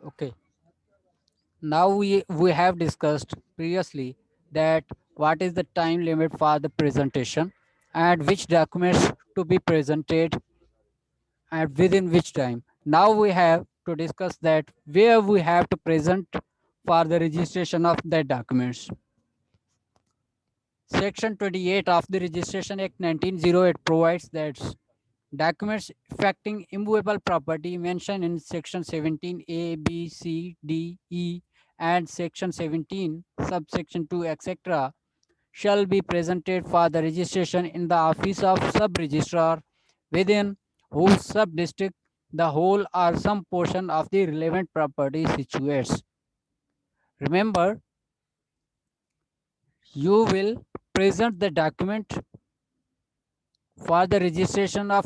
Okay. Now we have discussed previously that what is the time limit for the presentation and which documents to be presented and within which time. Now we have to discuss that where we have to present for the registration of the documents. Section 28 of the Registration Act 1908 provides that documents affecting immovable property mentioned in Section 17 A, B, C, D, E, and Section 17, subsection 2, etc., shall be presented for the registration in the office of sub-registrar within whose sub-district the whole or some portion of the relevant property situates. Remember, you will present the document for the registration of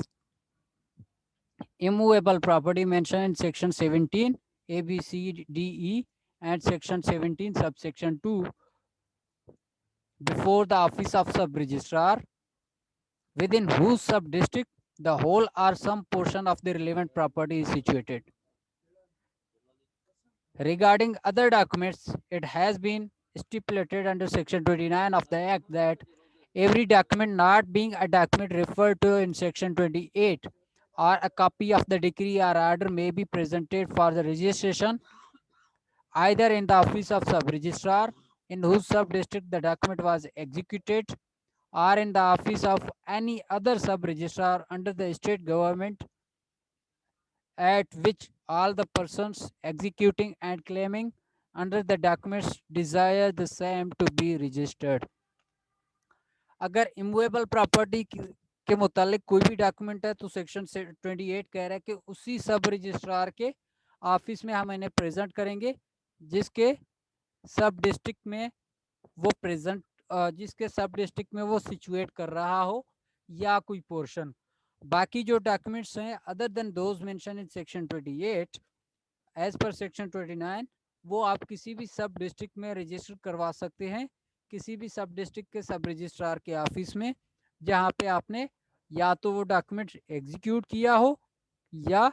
immovable property mentioned in section 17 A, B, C, D, E and section 17 subsection 2 before the office of sub-registrar within whose sub-district the whole or some portion of the relevant property is situated. Regarding other documents, it has been stipulated under section 29 of the Act that every document not being a document referred to in section 28 or a copy of the decree or order may be presented for the registration either in the office of sub-registrar in whose sub-district the document was executed or in the office of any other sub-registrar under the state government at which all the persons executing and claiming under the documents desire the same to be registered. अगर immovable property के मुतालिक कोई भी document है तो section 28 कह रहा है कि उसी सब रजिस्ट्रार के ऑफिस में हम इन्हें प्रेजेंट करेंगे जिसके सब डिस्ट्रिक्ट में वो प्रेजेंट जिसके सब डिस्ट्रिक्ट में वो सिचुएट कर रहा हो या कोई पोर्शन। बाकी जो डॉक्यूमेंट्स हैं other than those mention in section 28 as per section 29 वो आप किसी भी सब डिस्ट्रिक्ट में रजिस्टर करवा सकते हैं किसी भी सब डिस्ट्रिक्ट के सब रजिस्ट्रार के ऑफिस में जहाँ पे आपने या तो वो डॉक्यूमेंट एग्जीक्यूट किया हो या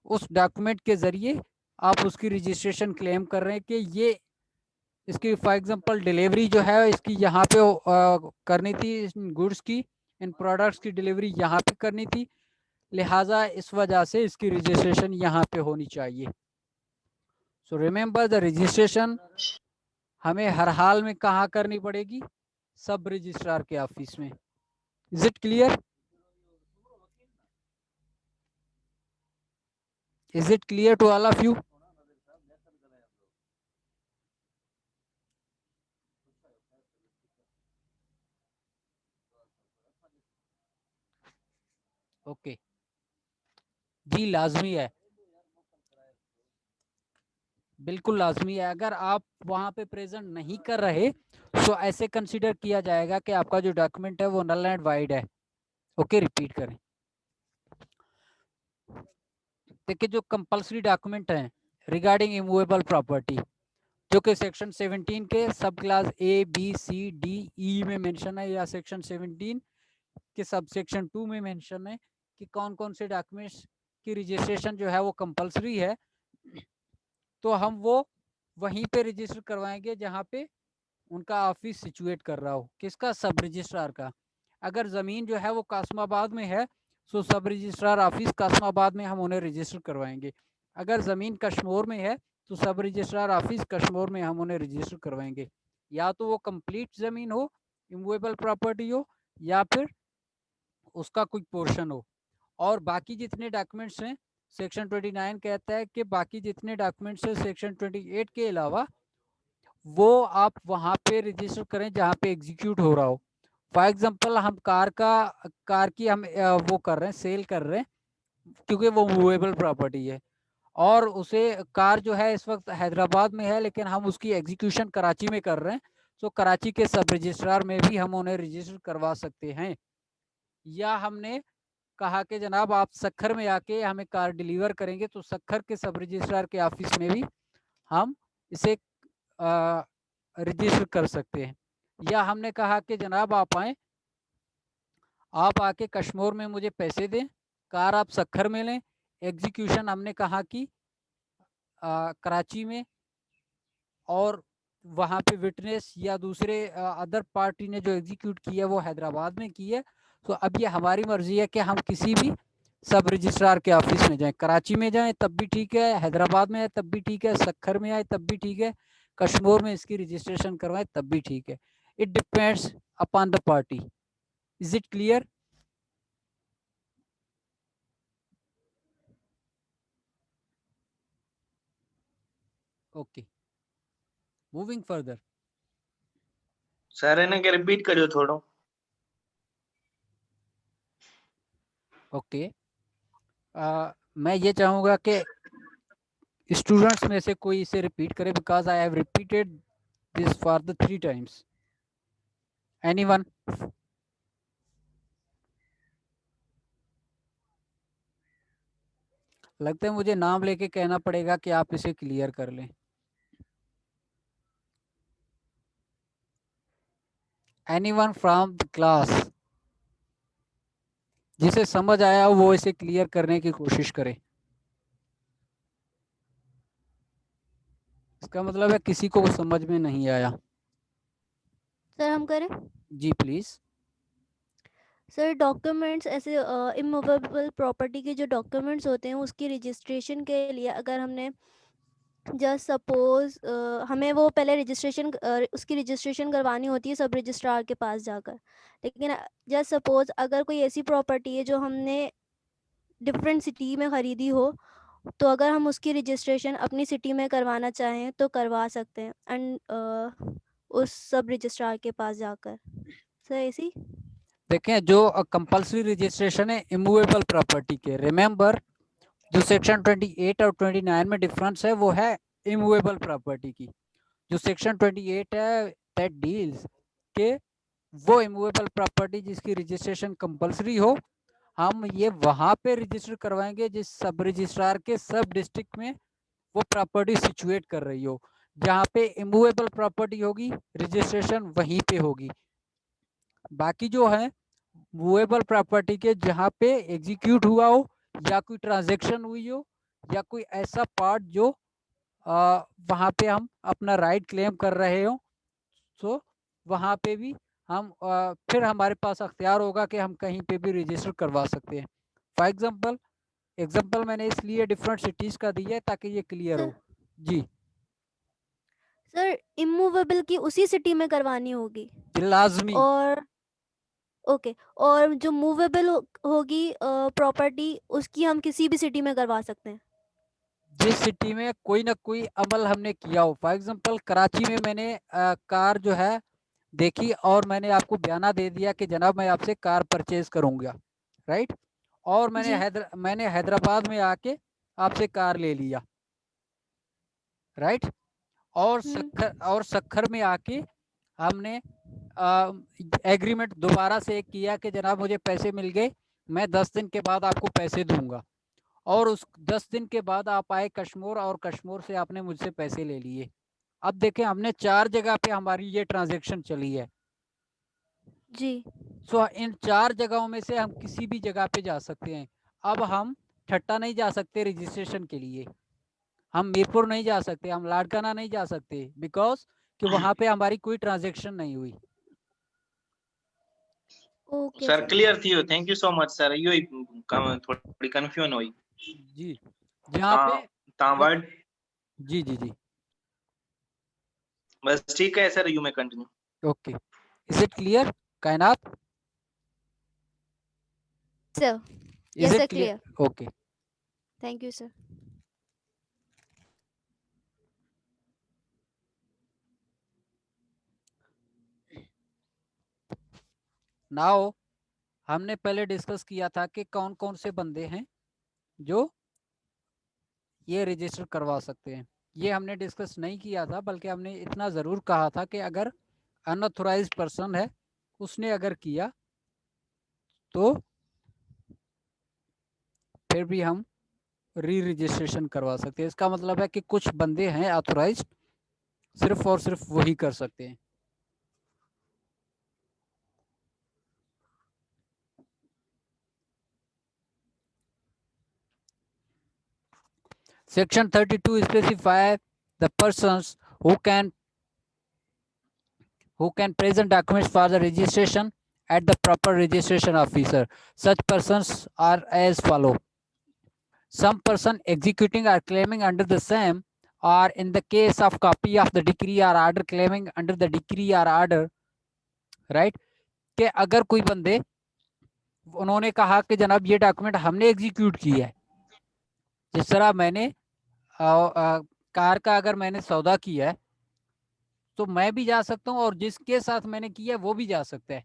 उस डॉक्यूमेंट के ज़रिए आप उसकी रजिस्ट्रेशन क्लेम कर रहे हैं कि ये इसकी फॉर एग्जांपल डिलीवरी जो है इसकी यहाँ पे करनी थी इन गुड्स की इन प्रोडक्ट्स की डिलीवरी यहाँ पे करनी थी लिहाजा इस वजह से इसकी रजिस्ट्रेशन यहाँ पे होनी चाहिए। सो रिमेंबर द रजिस्ट्रेशन हमें हर हाल में कहाँ करनी पड़ेगी सब रजिस्ट्रार के ऑफिस में। Is it clear? Is it clear to all of you? Okay जी लाजमी है, बिल्कुल लाजमी है। अगर आप वहां पे प्रेजेंट नहीं कर रहे तो ऐसे कंसीडर किया जाएगा कि आपका जो डॉक्यूमेंट है वो नल एंड वाइड है। ओके रिपीट करें। देखिए जो कंपलसरी डॉक्यूमेंट हैं रिगार्डिंग इमूवेबल प्रॉपर्टी जो कि सेक्शन 17 के sub class A B C D E में मेंशन है या सेक्शन 17 के सब सेक्शन 2 में मेंशन है कि कौन कौन से डॉक्यूमेंट्स की रजिस्ट्रेशन जो है वो कंपलसरी है तो हम वो वहीं पे रजिस्टर करवाएंगे जहाँ पे उनका ऑफिस सिचुएट कर रहा हो। किसका? सब रजिस्ट्रार का। अगर ज़मीन जो है वो कासमाबाद में है तो सब रजिस्ट्रार ऑफिस कासमाबाद में हम उन्हें रजिस्टर करवाएंगे। अगर ज़मीन कश्मीर में है तो सब रजिस्ट्रार ऑफिस कश्मीर में हम उन्हें रजिस्टर करवाएंगे। या तो वो कंप्लीट ज़मीन हो इमूवेबल प्रॉपर्टी हो या फिर उसका कोई पोर्शन हो। और बाकी जितने डॉक्यूमेंट्स हैं सेक्शन 29 कहता है कि बाकी जितने डॉक्यूमेंट्स हैं सेक्शन 28 के अलावा वो आप वहाँ पे रजिस्टर करें जहाँ पे एग्जीक्यूट हो रहा हो। फॉर एग्जांपल हम कार की हम वो कर रहे हैं सेल कर रहे हैं क्योंकि वो मूवेबल प्रॉपर्टी है और उसे कार जो है इस वक्त हैदराबाद में है लेकिन हम उसकी एग्जीक्यूशन कराची में कर रहे हैं तो कराची के सब रजिस्ट्रार में भी हम उन्हें रजिस्टर करवा सकते हैं। या हमने कहा कि जनाब आप सक्खर में आके हमें कार डिलीवर करेंगे तो सक्खर के सब रजिस्ट्रार के ऑफिस में भी हम इसे रजिस्टर कर सकते हैं। या हमने कहा कि जनाब आप आएँ, आप आके कश्मीर में मुझे पैसे दें, कार आप सक्खर में लें। एग्जीक्यूशन हमने कहा कि कराची में और वहाँ पे विटनेस या दूसरे अदर पार्टी ने जो एग्जीक्यूट की है वो हैदराबाद में की है। तो अब ये हमारी मर्जी है कि हम किसी भी सब रजिस्ट्रार के ऑफिस में जाएं, कराची में जाएं तब भी ठीक है, हैदराबाद में आए तब भी ठीक है, सक्खर में आए तब भी ठीक है, कश्मीर में इसकी रजिस्ट्रेशन करवाएं तब भी ठीक है। It depends upon the party. Is it clear? Okay, moving further. Sir એને કે રિપીટ કર્યો થોડો. ओके, मैं ये चाहूँगा कि स्टूडेंट्स में से कोई इसे रिपीट करे, because I have repeated this for the 3 times. Anyone? लगता है मुझे नाम लेके कहना पड़ेगा कि आप इसे क्लियर कर लें। एनीवन फ्रॉम द क्लास जिसे समझ आया हो वो इसे क्लियर करने की कोशिश करे। इसका मतलब है किसी को समझ में नहीं आया। सर हम करें? जी प्लीज। सर डॉक्यूमेंट्स ऐसे इमूवेबल प्रॉपर्टी के जो डॉक्यूमेंट्स होते हैं उसकी रजिस्ट्रेशन के लिए अगर हमने जस्ट सपोज हमें वो पहले रजिस्ट्रेशन उसकी रजिस्ट्रेशन करवानी होती है सब रजिस्ट्रार के पास जाकर, लेकिन जस्ट सपोज अगर कोई ऐसी प्रॉपर्टी है जो हमने डिफरेंट सिटी में ख़रीदी हो, तो अगर हम उसकी रजिस्ट्रेशन अपनी सिटी में करवाना चाहें तो करवा सकते हैं एंड उस सब रजिस्ट्रार के पास जाकर। सर ऐसी देखें, जो कंपल्सरी रजिस्ट्रेशन है इमूवेबल प्रॉपर्टी के, रिमेंबर जो सेक्शन 28 और 29 में डिफरेंस है वो है इमूवेबल प्रॉपर्टी की। जो सेक्शन 28 है दैट डील्स के वो इमूवेबल प्रॉपर्टी जिसकी रजिस्ट्रेशन कंपल्सरी हो, हम ये वहां पे रजिस्टर करवाएंगे जिस सब रजिस्ट्रार के सब डिस्ट्रिक्ट में वो प्रॉपर्टी सिचुएट कर रही हो। जहाँ पे इमूवेबल प्रॉपर्टी होगी रजिस्ट्रेशन वहीं पे होगी। बाकी जो है मूवेबल प्रॉपर्टी के जहाँ पे एग्जीक्यूट हुआ हो या कोई ट्रांजेक्शन हुई हो या कोई ऐसा पार्ट जो वहाँ पे हम अपना राइट क्लेम कर रहे हो, सो वहाँ पे भी हम फिर हमारे पास अख्तियार होगा कि हम कहीं पे भी रजिस्टर करवा सकते हैं। फॉर एग्जाम्पल मैंने इसलिए डिफरेंट सिटीज़ का दिया है ताकि ये क्लियर सर हो। जी सर इमूवेबल की उसी सिटी में करवानी होगी लाजमी। और ओके, और जो मूवेबल होगी प्रॉपर्टी उसकी हम किसी भी सिटी में करवा सकते हैं। जिस सिटी में कोई ना कोई अमल हमने किया हो, फॉर एग्जांपल कराची में मैंने कार जो है देखी और मैंने आपको बयाना दे दिया कि जनाब मैं आपसे कार परचेज करूंगा, राइट? और जी मैंने हैदराबाद में आके आपसे कार ले लिया, राइट? और सक्खर में आके हमने एग्रीमेंट दोबारा से एक किया कि जनाब मुझे पैसे मिल गए, मैं 10 दिन के बाद आपको पैसे दूंगा। और उस 10 दिन के बाद आप आए कश्मीर और कश्मीर से आपने मुझसे पैसे ले लिए। अब देखें हमने 4 जगह पे हमारी ये ट्रांजेक्शन चली है। जी सो इन 4 जगहों में से हम किसी भी जगह पे जा सकते हैं। अब हम ठट्टा नहीं जा सकते रजिस्ट्रेशन के लिए, हम मीरपुर नहीं जा सकते, हम लाड़काना नहीं जा सकते, बिकॉज कि वहां पे हमारी कोई ट्रांजेक्शन नहीं हुई। Okay sir sir. ક્લિયર થયો. Thank you so much sir. યો થોડી કન્ફ્યુઝન હોય. जी जहाँ તા पे તા ज- વર્ડ जी जी जी बस ठीक है sir. You may continue. Okay, is it clear Kainat? Sir is yes it sir clear? Clear. Okay, thank you sir. Now हमने पहले डिस्कस किया था कि कौन कौन से बंदे हैं जो ये रजिस्टर करवा सकते हैं। ये हमने डिस्कस नहीं किया था, बल्कि हमने इतना ज़रूर कहा था कि अगर अनऑथोराइज्ड पर्सन है उसने अगर किया तो फिर भी हम री रजिस्ट्रेशन करवा सकते हैं। इसका मतलब है कि कुछ बंदे हैं ऑथोराइज्ड, सिर्फ और सिर्फ वही कर सकते हैं। Section 32 specify the persons who can present documents for the registration at the proper registration officer. Such persons are as follow. Some person executing or claiming under the same, or in the case of copy of the decree or order claiming under the decree or order, right? कि अगर कोई बंदे उन्होंने कहा कि जनाब ये document हमने एग्जीक्यूट किया है, जिस तरह मैंने कार का अगर मैंने सौदा किया है तो मैं भी जा सकता हूं और जिसके साथ मैंने किया है वो भी जा सकता है,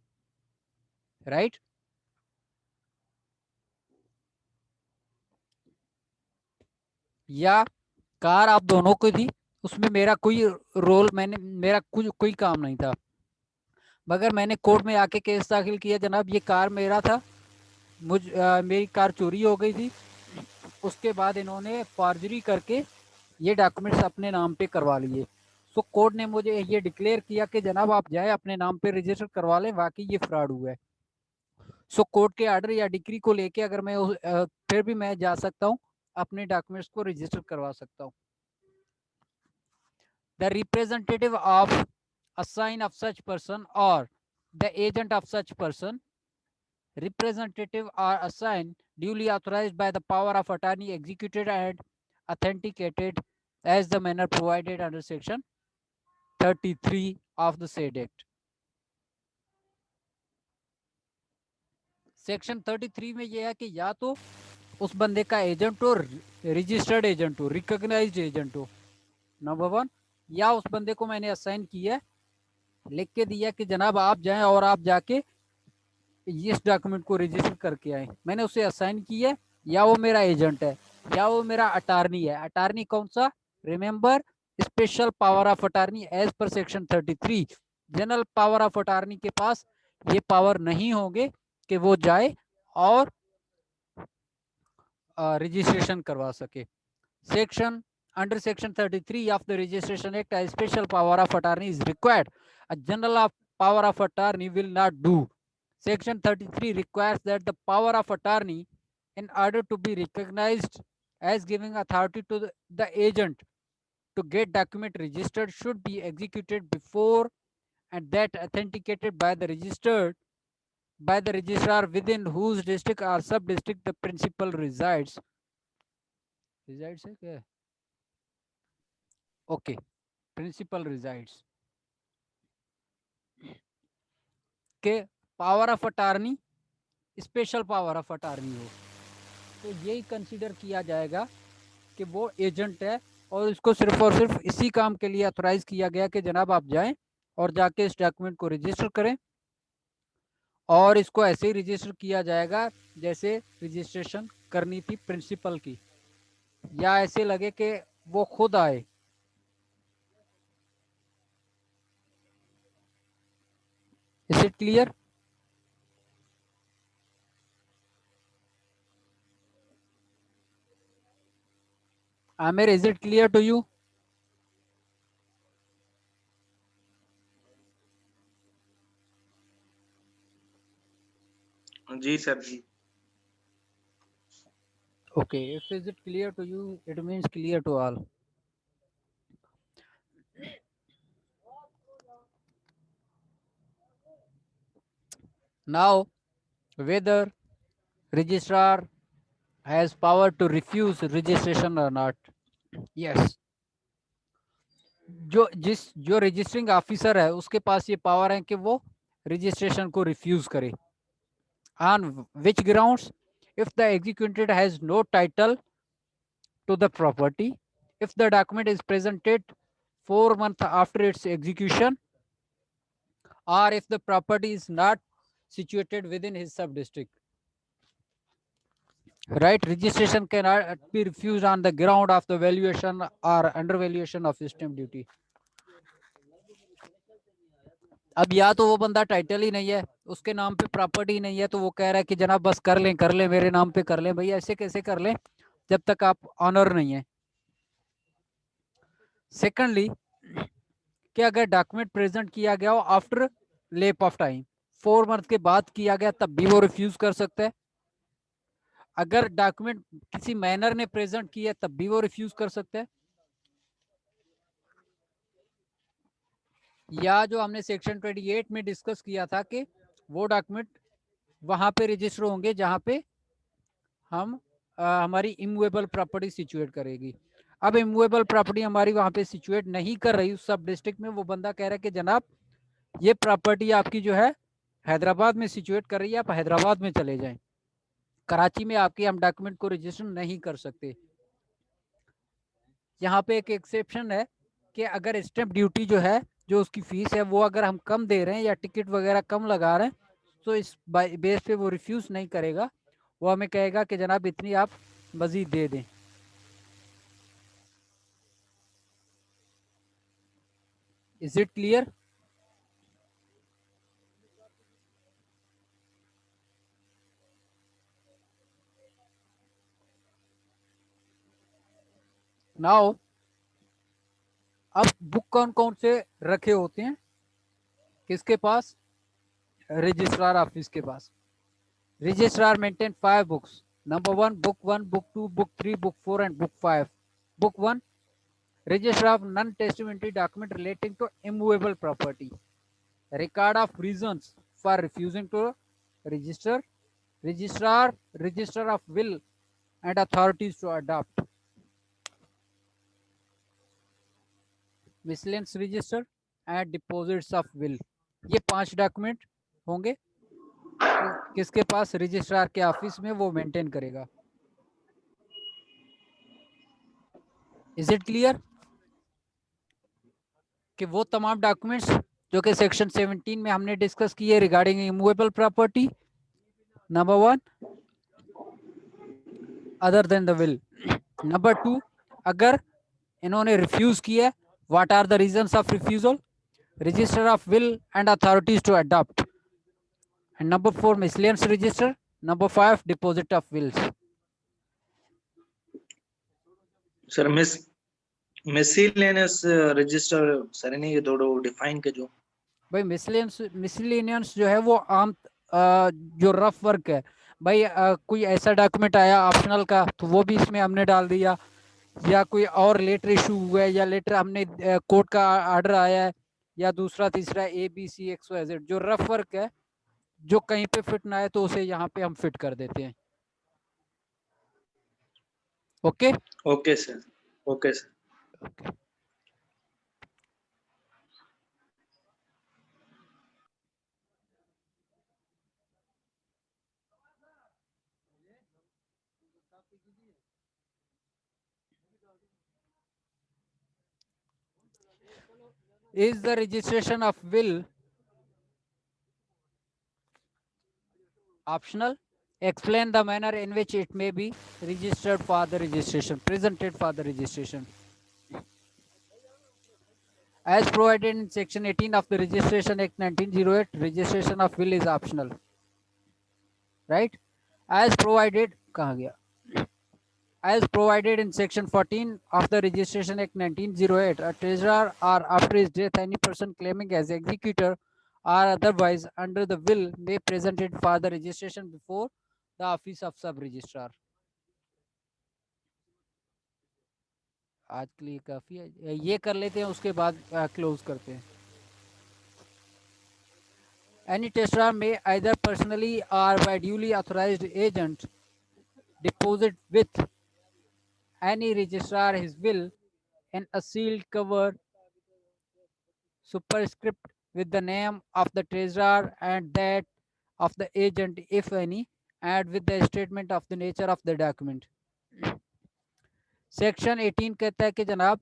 राइट? या कार आप दोनों को थी, उसमें मेरा कोई रोल मेरा कोई काम नहीं था, मगर मैंने कोर्ट में आके केस दाखिल किया, जनाब ये कार मेरा था, मेरी कार चोरी हो गई थी, उसके बाद इन्होंने फॉर्जरी करके ये डॉक्यूमेंट्स अपने नाम पे करवा लिए। सो कोर्ट ने मुझे ये डिक्लेयर किया कि जनाब आप जाए अपने नाम पे रजिस्टर करवा लें, वाकई ये फ्रॉड हुआ है। सो कोर्ट के ऑर्डर या डिक्री को लेके अगर मैं फिर भी मैं जा सकता हूँ, अपने डॉक्यूमेंट्स को रजिस्टर करवा सकता हूँ। The representative of assign of such person or the agent of such person, representative are assigned duly authorized by the power of attorney, executed and authenticated as the manner provided under section 33 of the said act. Section 33 में यह है कि या तो उस बंदे का agent हो, रजिस्टर्ड एजेंट हो, रिकॉग्नाइज्ड एजेंट हो, नंबर 1, या उस बंदे को मैंने असाइन किया है, लिख के दिया कि जनाब आप जाएं और आप जाके इस डॉक्यूमेंट को रजिस्टर करके आए, मैंने उसे असाइन किया है, या वो मेरा एजेंट है या वो मेरा अटॉर्नी है। अटॉर्नी कौन सा? Remember, special power of attorney as per section 33। General power of attorney के पास ये पावर नहीं होंगे कि वो जाए और रजिस्ट्रेशन करवा सके। Section under section 33 of the registration act, a special power of attorney is required. A general power of attorney will not do. Section 33 requires that the power of attorney, in order to be recognized as giving authority to the agent to get document registered, should be executed before and that authenticated by the registrar within whose district or sub district the principal resides है क्या? Okay, principal resides के power of attorney special power of attorney हो, तो यही consider किया जाएगा कि वो एजेंट है और इसको सिर्फ और सिर्फ इसी काम के लिए ऑथराइज किया गया कि जनाब आप जाएं और जाके इस डॉक्यूमेंट को रजिस्टर करें, और इसको ऐसे ही रजिस्टर किया जाएगा जैसे रजिस्ट्रेशन करनी थी प्रिंसिपल की, या ऐसे लगे कि वो खुद आए। Is it clear? Amir, is it clear to you? जी सर जी। Okay, if is it clear to you, it means clear to all. Now, whether registrar has power to refuse registration or not? Yes. जो registering officer है उसके पास ये power है कि वो registration को रिफ्यूज करे। On which grounds? If the executed has no title to the property, if the document is presented 4 months after its execution, or if the property is not situated within his sub district. Right, registration cannot be refused on the ground of the valuation or undervaluation of stamp duty. अब या तो वो बंदा title ही नहीं है, उसके नाम पे प्रॉपर्टी नहीं है, तो वो कह रहा है कि जनाब बस कर लें मेरे नाम पे कर लें। भाई ऐसे कैसे कर लें जब तक आप ऑनर नहीं है। सेकंडली, कि अगर डॉक्यूमेंट प्रेजेंट किया गया हो आफ्टर लेप ऑफ टाइम, 4 मंथ के बाद किया गया, तब भी वो रिफ्यूज कर सकता है। अगर डॉक्यूमेंट किसी मैनर ने प्रेजेंट किया तब भी वो रिफ्यूज कर सकते हैं, या जो हमने सेक्शन 28 में डिस्कस किया था कि वो डॉक्यूमेंट वहां पे रजिस्टर होंगे जहां पे हम हमारी इमूवेबल प्रॉपर्टी सिचुएट करेगी। अब इमूवेबल प्रॉपर्टी हमारी वहां पे सिचुएट नहीं कर रही उस सब डिस्ट्रिक्ट में, वो बंदा कह रहा है कि जनाब ये प्रॉपर्टी आपकी जो है हैदराबाद में सिचुएट कर रही है, आप हैदराबाद में चले जाएं, कराची में आपके हम डॉक्यूमेंट को रजिस्टर नहीं कर सकते। यहाँ पे एक एक्सेप्शन है कि अगर स्टैंप ड्यूटी जो है, जो उसकी फीस है, वो अगर हम कम दे रहे हैं या टिकट वगैरह कम लगा रहे हैं, तो इस बेस पे वो रिफ्यूज नहीं करेगा, वो हमें कहेगा कि जनाब इतनी आप मजीद दे दें। Is it clear? नाउ अब बुक कौन कौन से रखे होते हैं किसके पास? रजिस्ट्रार ऑफिस के पास। Registrar maintain 5 books. Number 1 book 1, book 2, book 3, book 4 and book 5। Book 1 register of non-testamentary document relating to immovable property, record of reasons for refusing to register, registrar, register of will and authorities to adopt, miscellaneous register and deposits of will। ये 5 document होंगे किसके पास? Registrar के office में, वो maintain करेगा। Is it clear कि वो तमाम डॉक्यूमेंट्स जो कि सेक्शन 17 में हमने डिस्कस किए regarding immovable property, number 1 other than the will, number 2 अगर इन्होंने रिफ्यूज किया, what are the reasons of refusal, register of will and authorities to adopt, and number 4 miscellaneous register, number 5 deposit of wills. Sir miscellaneous register sir ने ये दो define के जो भाई miscellaneous जो है वो आम जो रफ वर्क है भाई, कोई ऐसा डॉक्यूमेंट आया ऑप्शनल का तो वो भी इसमें हमने डाल दिया, या कोई और लेटर इशू हुआ है, या लेटर हमने कोर्ट का ऑर्डर आया है, या दूसरा तीसरा ABCXYZ, जो रफ वर्क है जो कहीं पे फिट ना है तो उसे यहाँ पे हम फिट कर देते हैं। Okay okay sir, okay sir. Okay is the registration of will optional? Explain the manner in which it may be registered for the registration, presented for the registration. As provided in section 18 of the Registration Act 1908, registration of will is optional, right? As provided, कहाँ गया? As provided in section 14 of the Registration Act 1908, a treasurer or after his death any person claiming as executor or otherwise under the will may present it for the registration before the office of sub registrar. आज के लिए काफी है, ये कर लेते हैं उसके बाद क्लोज करते हैं। Any treasurer may either personally or by duly authorized agent deposit with any registrar his will in a sealed cover superscript with the name of the treasurer and that of the agent if any, and with the statement of the nature of the document. Section 18 कहता है कि जनाब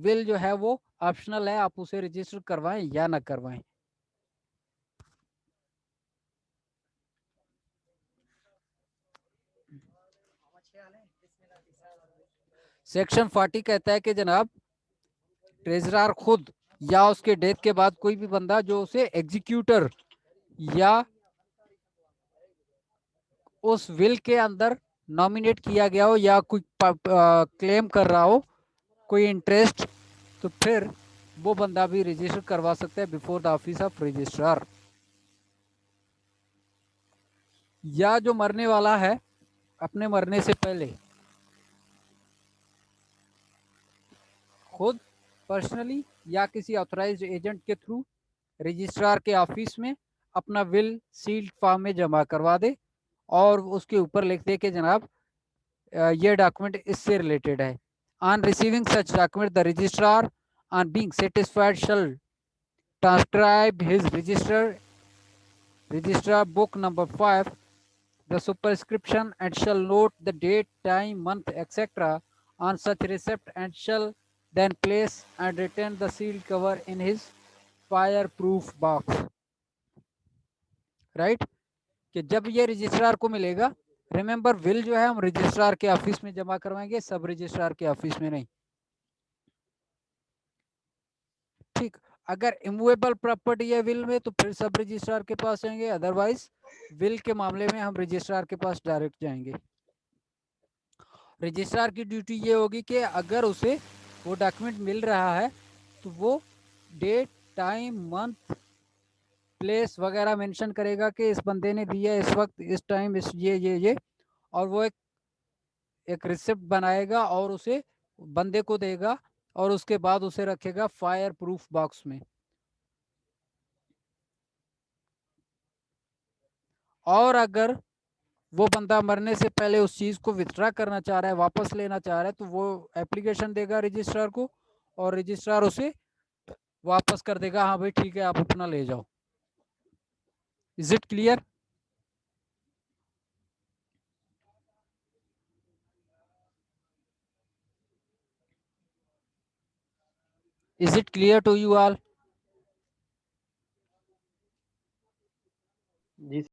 will जो है वो optional है, आप उसे रजिस्टर करवाएं या ना करवाएं। सेक्शन 40 कहता है कि जनाब ट्रेजरर खुद या उसके डेथ के बाद कोई भी बंदा जो उसे एग्जीक्यूटर या उस विल के अंदर नॉमिनेट किया गया हो या कोई क्लेम कर रहा हो कोई इंटरेस्ट, तो फिर वो बंदा भी रजिस्टर करवा सकता है before the office of registrar. या जो मरने वाला है अपने मरने से पहले खुद पर्सनली या किसी ऑथराइज्ड एजेंट के थ्रू रजिस्ट्रार के ऑफिस में अपना विल सील्ड फॉर्म में जमा करवा दे और उसके ऊपर लिख दे कि जनाब ये डॉक्यूमेंट इससे रिलेटेड है। On receiving such document the registrar on being satisfied shall transcribe his registrar book number 5 the superscription and shall note the date, time, month, etc. on such receipt and shall then place and return the sealed cover in his fireproof box. Right कि जब ये registrar को मिलेगा, remember will जो है हम registrar के office में जमा करवाएंगे, सब रजिस्ट्रार के ऑफिस में नहीं। ठीक, अगर इमूवेबल प्रॉपर्टी है विल में तो फिर सब रजिस्ट्रार के पास जाएंगे, अदरवाइज विल के मामले में हम रजिस्ट्रार के पास डायरेक्ट जाएंगे। रजिस्ट्रार की ड्यूटी ये होगी कि अगर उसे वो डॉक्यूमेंट मिल रहा है तो वो डेट, टाइम, मंथ, प्लेस वगैरह मेंशन करेगा कि इस बंदे ने दिया इस वक्त, इस टाइम, इस ये और वो एक रिसिप्ट बनाएगा और उसे बंदे को देगा और उसके बाद उसे रखेगा फायर प्रूफ बॉक्स में। और अगर वो बंदा मरने से पहले उस चीज को विथड्रा करना चाह रहा है, वापस लेना चाह रहा है, तो वो एप्लीकेशन देगा रजिस्ट्रार को और रजिस्ट्रार उसे वापस कर देगा, हाँ भाई ठीक है आप अपना ले जाओ। Is it clear? Is it clear to you all? Ji